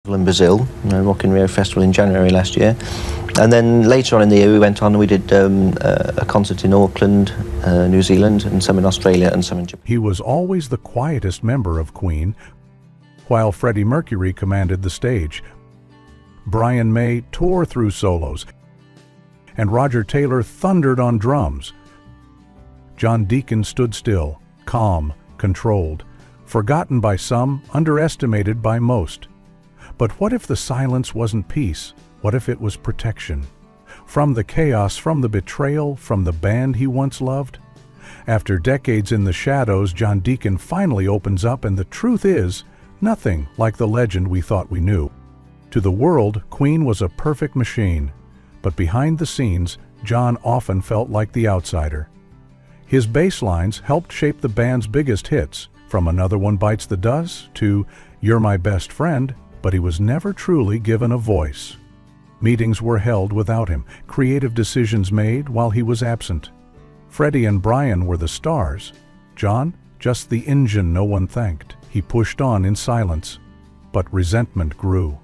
In Brazil, Rock in Rio Festival in January last year. And then later on in the year we went on and we did a concert in Auckland, New Zealand, and some in Australia and some in Japan. He was always the quietest member of Queen, while Freddie Mercury commanded the stage. Brian May tore through solos, and Roger Taylor thundered on drums. John Deacon stood still, calm, controlled, forgotten by some, underestimated by most. But what if the silence wasn't peace? What if it was protection? From the chaos, from the betrayal, from the band he once loved? After decades in the shadows, John Deacon finally opens up, and the truth is, nothing like the legend we thought we knew. To the world, Queen was a perfect machine, but behind the scenes, John often felt like the outsider. His bass lines helped shape the band's biggest hits, from Another One Bites the Dust to You're My Best Friend, but he was never truly given a voice. Meetings were held without him, creative decisions made while he was absent. Freddie and Brian were the stars. John, just the engine no one thanked. He pushed on in silence, but resentment grew.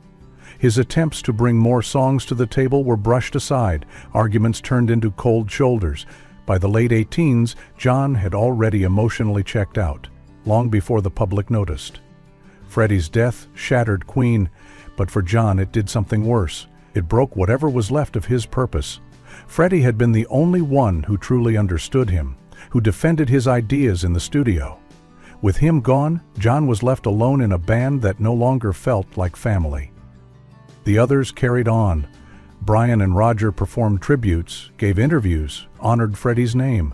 His attempts to bring more songs to the table were brushed aside, arguments turned into cold shoulders. By the late 18s, John had already emotionally checked out, long before the public noticed. Freddie's death shattered Queen, but for John it did something worse. It broke whatever was left of his purpose. Freddie had been the only one who truly understood him, who defended his ideas in the studio. With him gone, John was left alone in a band that no longer felt like family. The others carried on. Brian and Roger performed tributes, gave interviews, honored Freddie's name.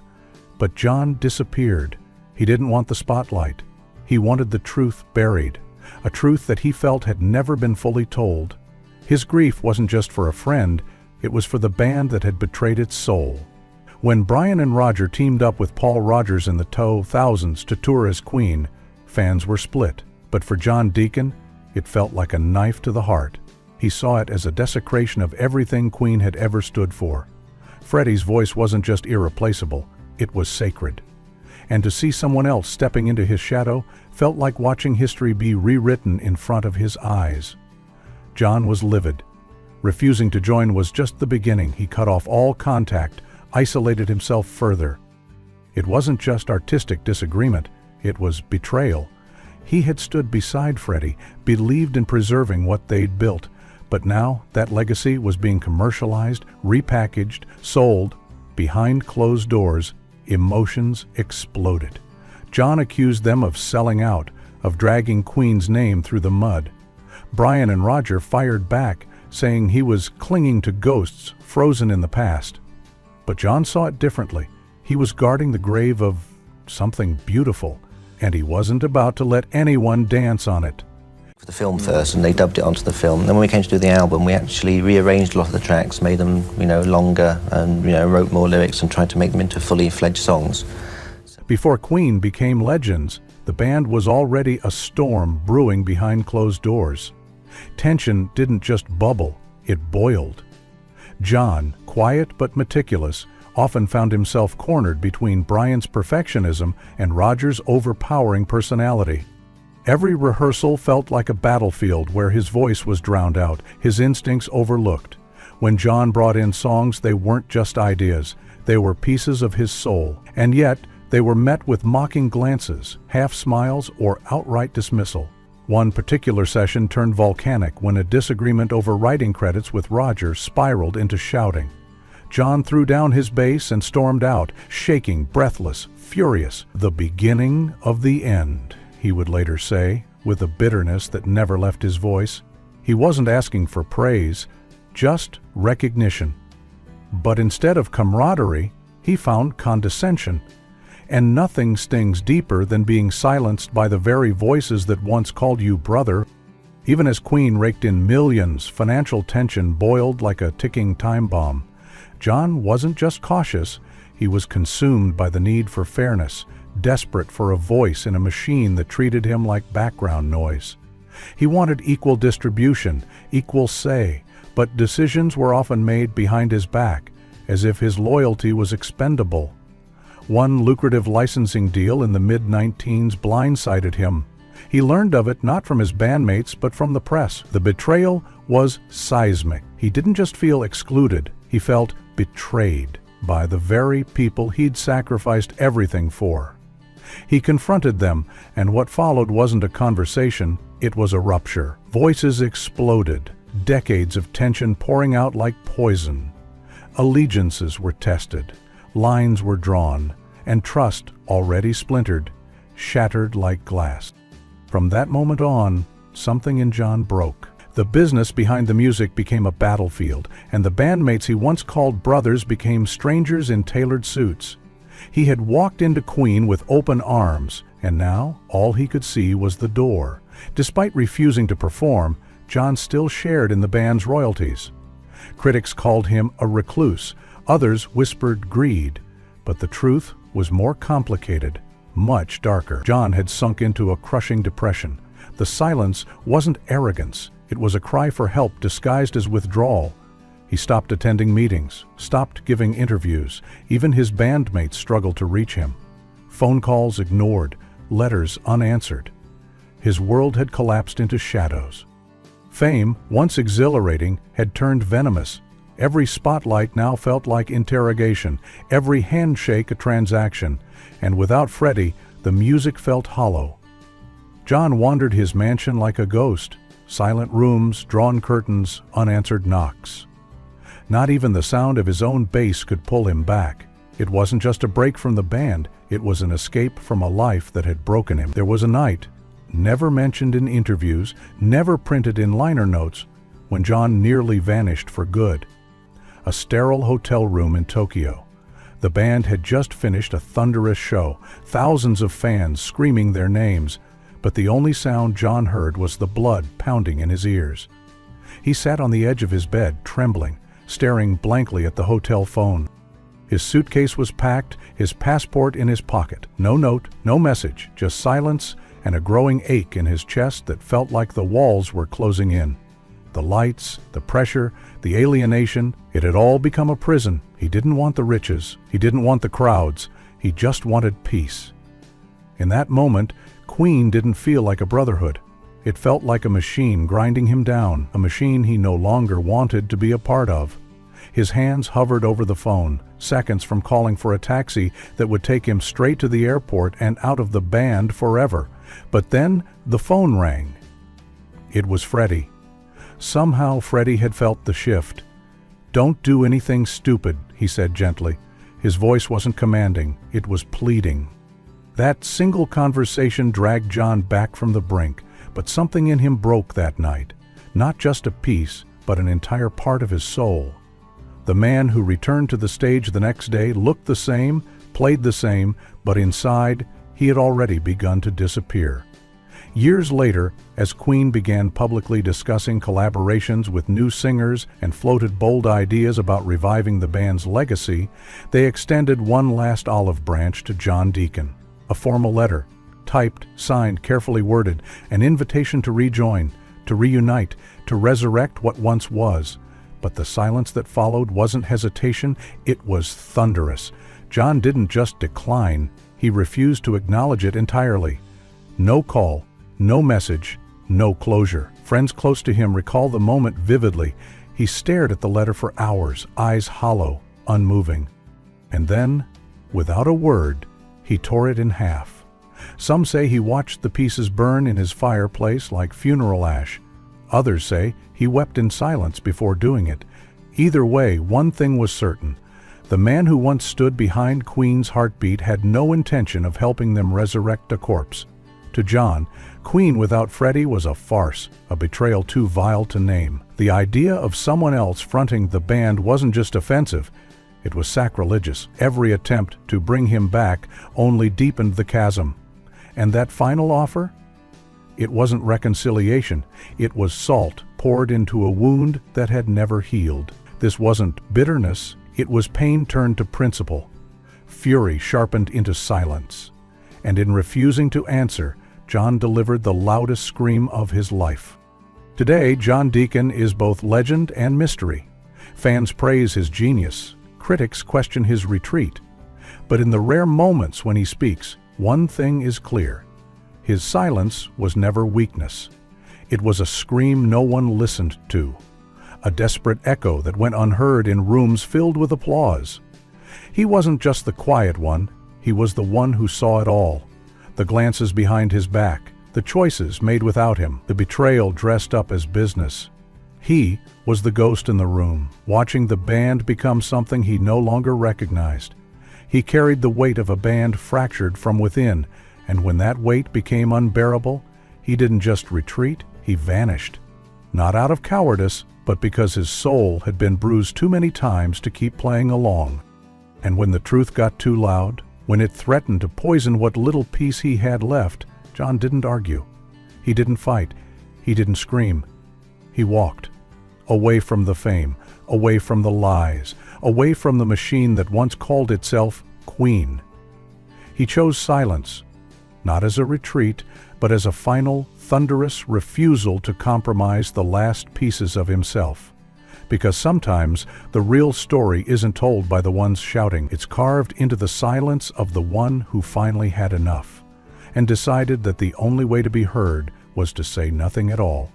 But John disappeared. He didn't want the spotlight. He wanted the truth buried. A truth that he felt had never been fully told. His grief wasn't just for a friend, it was for the band that had betrayed its soul. When Brian and Roger teamed up with Paul Rodgers and the Thousands to tour as Queen, fans were split. But for John Deacon, it felt like a knife to the heart. He saw it as a desecration of everything Queen had ever stood for. Freddie's voice wasn't just irreplaceable, it was sacred. And to see someone else stepping into his shadow felt like watching history be rewritten in front of his eyes. John was livid. Refusing to join was just the beginning. He cut off all contact, isolated himself further. It wasn't just artistic disagreement, it was betrayal. He had stood beside Freddie, believed in preserving what they'd built, but now that legacy was being commercialized, repackaged, sold. Behind closed doors, emotions exploded. John accused them of selling out, of dragging Queen's name through the mud. Brian and Roger fired back, saying he was clinging to ghosts frozen in the past. But John saw it differently. He was guarding the grave of something beautiful, and he wasn't about to let anyone dance on it. For the film first, and they dubbed it onto the film. And then when we came to do the album, we actually rearranged a lot of the tracks, made them, longer, and wrote more lyrics and tried to make them into fully fledged songs. Before Queen became legends, the band was already a storm brewing behind closed doors. Tension didn't just bubble, it boiled. John, quiet but meticulous, often found himself cornered between Brian's perfectionism and Roger's overpowering personality. Every rehearsal felt like a battlefield where his voice was drowned out, his instincts overlooked. When John brought in songs, they weren't just ideas, they were pieces of his soul. And yet, they were met with mocking glances, half smiles, or outright dismissal. One particular session turned volcanic when a disagreement over writing credits with Roger spiraled into shouting. John threw down his bass and stormed out, shaking, breathless, furious. "The beginning of the end," he would later say, with a bitterness that never left his voice. He wasn't asking for praise, just recognition. But instead of camaraderie, he found condescension. And nothing stings deeper than being silenced by the very voices that once called you brother. Even as Queen raked in millions, financial tension boiled like a ticking time bomb. John wasn't just cautious, he was consumed by the need for fairness, desperate for a voice in a machine that treated him like background noise. He wanted equal distribution, equal say, but decisions were often made behind his back, as if his loyalty was expendable. One lucrative licensing deal in the mid-19s blindsided him. He learned of it not from his bandmates but from the press. The betrayal was seismic. He didn't just feel excluded, he felt betrayed by the very people he'd sacrificed everything for. He confronted them, and what followed wasn't a conversation, it was a rupture. Voices exploded, decades of tension pouring out like poison. Allegiances were tested, lines were drawn, and trust, already splintered, shattered like glass. From that moment on, something in John broke. The business behind the music became a battlefield, and the bandmates he once called brothers became strangers in tailored suits. He had walked into Queen with open arms, and now all he could see was the door. Despite refusing to perform, John still shared in the band's royalties. Critics called him a recluse, others whispered greed, but the truth was more complicated, much darker. John had sunk into a crushing depression. The silence wasn't arrogance, it was a cry for help disguised as withdrawal. He stopped attending meetings, stopped giving interviews. Even his bandmates struggled to reach him. Phone calls ignored, letters unanswered. His world had collapsed into shadows. Fame, once exhilarating, had turned venomous. Every spotlight now felt like interrogation, every handshake a transaction, and without Freddie, the music felt hollow. John wandered his mansion like a ghost, silent rooms, drawn curtains, unanswered knocks. Not even the sound of his own bass could pull him back. It wasn't just a break from the band, it was an escape from a life that had broken him. There was a night, never mentioned in interviews, never printed in liner notes, when John nearly vanished for good. A sterile hotel room in Tokyo. The band had just finished a thunderous show, thousands of fans screaming their names, but the only sound John heard was the blood pounding in his ears. He sat on the edge of his bed, trembling, staring blankly at the hotel phone. His suitcase was packed, his passport in his pocket. No note, no message, just silence and a growing ache in his chest that felt like the walls were closing in. The lights, the pressure, the alienation, it had all become a prison. He didn't want the riches, he didn't want the crowds, he just wanted peace. In that moment, Queen didn't feel like a brotherhood. It felt like a machine grinding him down, a machine he no longer wanted to be a part of. His hands hovered over the phone, seconds from calling for a taxi that would take him straight to the airport and out of the band forever. But then the phone rang. It was Freddie. Somehow Freddie had felt the shift. "Don't do anything stupid," he said gently. His voice wasn't commanding, it was pleading. That single conversation dragged John back from the brink, but something in him broke that night. Not just a piece, but an entire part of his soul. The man who returned to the stage the next day looked the same, played the same, but inside, he had already begun to disappear. Years later, as Queen began publicly discussing collaborations with new singers and floated bold ideas about reviving the band's legacy, they extended one last olive branch to John Deacon. A formal letter, typed, signed, carefully worded, an invitation to rejoin, to reunite, to resurrect what once was. But the silence that followed wasn't hesitation, it was thunderous. John didn't just decline, he refused to acknowledge it entirely. No call, no message, no closure. Friends close to him recall the moment vividly. He stared at the letter for hours, eyes hollow, unmoving. And then, without a word, he tore it in half. Some say he watched the pieces burn in his fireplace like funeral ash. Others say he wept in silence before doing it. Either way, one thing was certain. The man who once stood behind Queen's heartbeat had no intention of helping them resurrect a corpse. To John, Queen without Freddie was a farce, a betrayal too vile to name. The idea of someone else fronting the band wasn't just offensive, it was sacrilegious. Every attempt to bring him back only deepened the chasm. And that final offer? It wasn't reconciliation, it was salt poured into a wound that had never healed. This wasn't bitterness, it was pain turned to principle, fury sharpened into silence. And in refusing to answer, John delivered the loudest scream of his life. Today, John Deacon is both legend and mystery. Fans praise his genius, critics question his retreat. But in the rare moments when he speaks, one thing is clear. His silence was never weakness. It was a scream no one listened to, a desperate echo that went unheard in rooms filled with applause. He wasn't just the quiet one, he was the one who saw it all. The glances behind his back, the choices made without him, the betrayal dressed up as business. He was the ghost in the room, watching the band become something he no longer recognized. He carried the weight of a band fractured from within, and when that weight became unbearable, he didn't just retreat, he vanished. Not out of cowardice, but because his soul had been bruised too many times to keep playing along. And when the truth got too loud, when it threatened to poison what little peace he had left, John didn't argue. He didn't fight. He didn't scream. He walked. Away from the fame, away from the lies, away from the machine that once called itself Queen. He chose silence, not as a retreat, but as a final, thunderous refusal to compromise the last pieces of himself. Because sometimes the real story isn't told by the ones shouting. It's carved into the silence of the one who finally had enough and decided that the only way to be heard was to say nothing at all.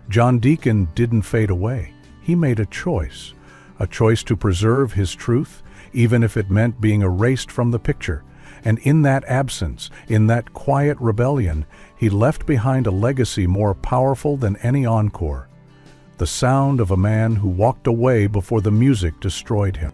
John Deacon didn't fade away. He made a choice to preserve his truth, even if it meant being erased from the picture. And in that absence, in that quiet rebellion, he left behind a legacy more powerful than any encore. The sound of a man who walked away before the music destroyed him.